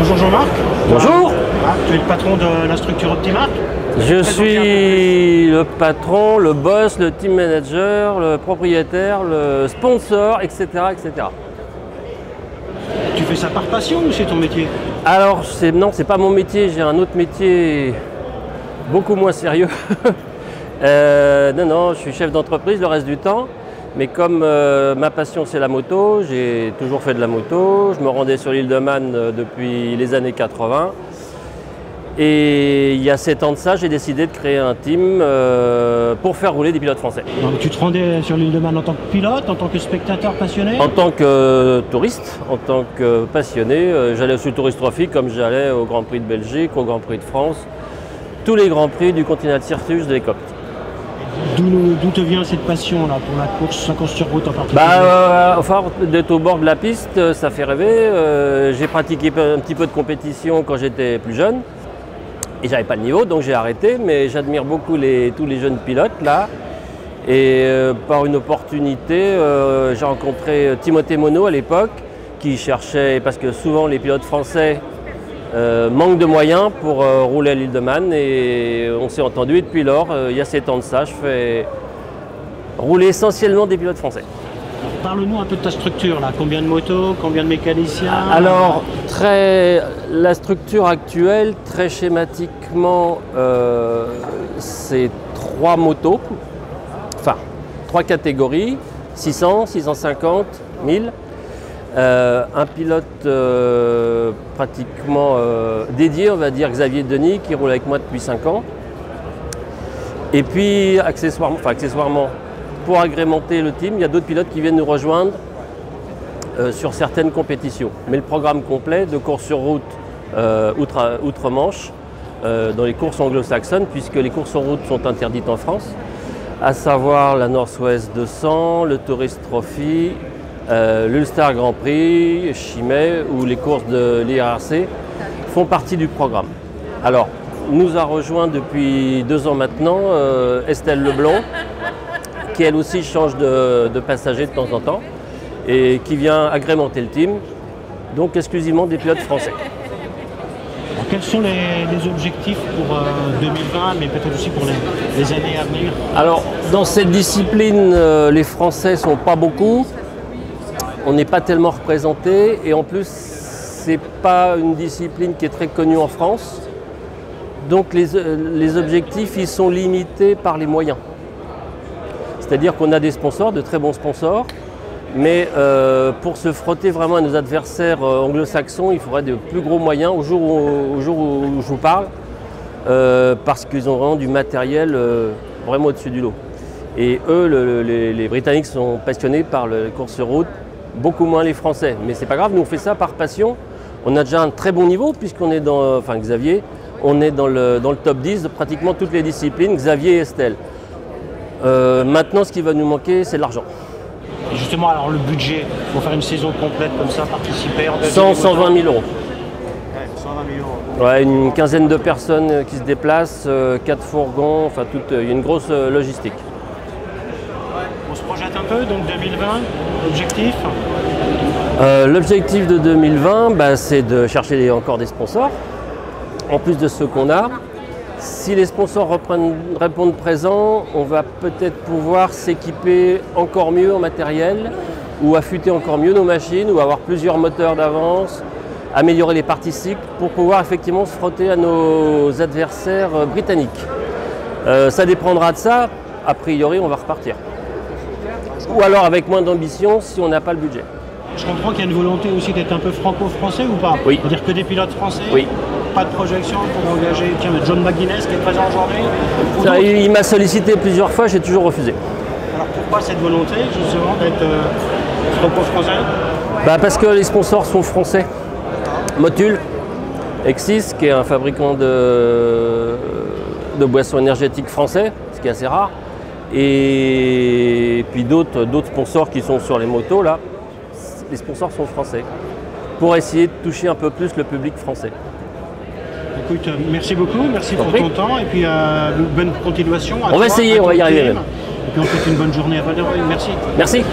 Bonjour Jean-Marc. Bonjour. Tu es le patron de la structure Optimarc. Je suis le patron, le boss, le team manager, le propriétaire, le sponsor, etc. etc. Tu fais ça par passion ou c'est ton métier? Alors, non, c'est pas mon métier, j'ai un autre métier beaucoup moins sérieux. Non, je suis chef d'entreprise le reste du temps. Mais comme ma passion c'est la moto, j'ai toujours fait de la moto. Je me rendais sur l'île de Man depuis les années 80. Et il y a 7 ans de ça, j'ai décidé de créer un team pour faire rouler des pilotes français. Donc tu te rendais sur l'île de Man en tant que pilote, en tant que spectateur passionné? En tant que touriste, en tant que passionné, j'allais sur le Tourist Trophy comme j'allais au Grand Prix de Belgique, au Grand Prix de France, tous les Grands Prix du Continental Circus de l'hélicoptère. D'où te vient cette passion là pour la course sur route en particulier? Enfin, d'être au bord de la piste, ça fait rêver. J'ai pratiqué un petit peu de compétition quand j'étais plus jeune et j'avais pas le niveau, donc j'ai arrêté. Mais j'admire beaucoup tous les jeunes pilotes là. Et par une opportunité, j'ai rencontré Timothée Monod à l'époque, qui cherchait, parce que souvent les pilotes français manque de moyens pour rouler à l'île de Man, et on s'est entendu, et depuis lors, il y a 7 ans de ça, je fais rouler essentiellement des pilotes français. Parle-nous un peu de ta structure là, combien de motos, combien de mécaniciens? Alors, la structure actuelle, très schématiquement, c'est 3 motos, enfin 3 catégories, 600, 650, 1000. Un pilote pratiquement dédié, on va dire Xavier Denis, qui roule avec moi depuis 5 ans. Et puis accessoirement, pour agrémenter le team, il y a d'autres pilotes qui viennent nous rejoindre sur certaines compétitions. Mais le programme complet de course sur route outre-Manche, dans les courses anglo-saxonnes, puisque les courses en route sont interdites en France, à savoir la Northwest 200, le Tourist Trophy, l'Ulster Grand Prix, Chimay ou les courses de l'IRC font partie du programme. Alors, nous a rejoint depuis 2 ans maintenant Estelle Leblanc, qui elle aussi change de passager de temps en temps et qui vient agrémenter le team, donc exclusivement des pilotes français. Alors, quels sont les objectifs pour 2020, mais peut-être aussi pour les années à venir? Alors, dans cette discipline, les Français ne sont pas beaucoup. On n'est pas tellement représenté, et en plus c'est pas une discipline qui est très connue en France, donc les objectifs ils sont limités par les moyens. C'est-à-dire qu'on a des sponsors, de très bons sponsors, mais pour se frotter vraiment à nos adversaires anglo-saxons, il faudrait de plus gros moyens au jour où je vous parle, parce qu'ils ont vraiment du matériel vraiment au-dessus du lot. Et eux, les Britanniques sont passionnés par les courses sur route, beaucoup moins les Français, mais c'est pas grave, nous on fait ça par passion. On a déjà un très bon niveau puisqu'on est Xavier, on est dans le top 10 de pratiquement toutes les disciplines, Xavier et Estelle. Maintenant ce qui va nous manquer, c'est l'argent. Et justement, alors le budget, pour faire une saison complète comme ça, participer en 120 000 euros. Ouais, 120 000 euros. Ouais, une quinzaine de personnes qui se déplacent, 4 fourgons, enfin il y a une grosse logistique. On se projette un peu, donc 2020, objectif? L'objectif de 2020, c'est de chercher encore des sponsors, en plus de ceux qu'on a. Si les sponsors répondent présents, on va peut-être pouvoir s'équiper encore mieux en matériel, ou affûter encore mieux nos machines, ou avoir plusieurs moteurs d'avance, améliorer les parties cycles pour pouvoir effectivement se frotter à nos adversaires britanniques. Ça dépendra de ça, a priori on va repartir. Ou alors avec moins d'ambition si on n'a pas le budget. Je comprends qu'il y a une volonté aussi d'être un peu franco-français ou pas? Oui. C'est-à-dire que des pilotes français? Oui. Pas de projection pour engager John McGuinness qui est présent aujourd'hui? Il m'a sollicité plusieurs fois, j'ai toujours refusé. Alors pourquoi cette volonté justement d'être franco-français? Parce que les sponsors sont français. Motul, Exis, qui est un fabricant de boissons énergétiques français, ce qui est assez rare. Et puis d'autres sponsors qui sont sur les motos là, les sponsors sont français, pour essayer de toucher un peu plus le public français. Écoute, merci beaucoup, merci pour ton temps, et puis bonne continuation. On va essayer, on va y arriver même. Et puis on te souhaite une bonne journée à Val-de-Reuil. Merci. Merci.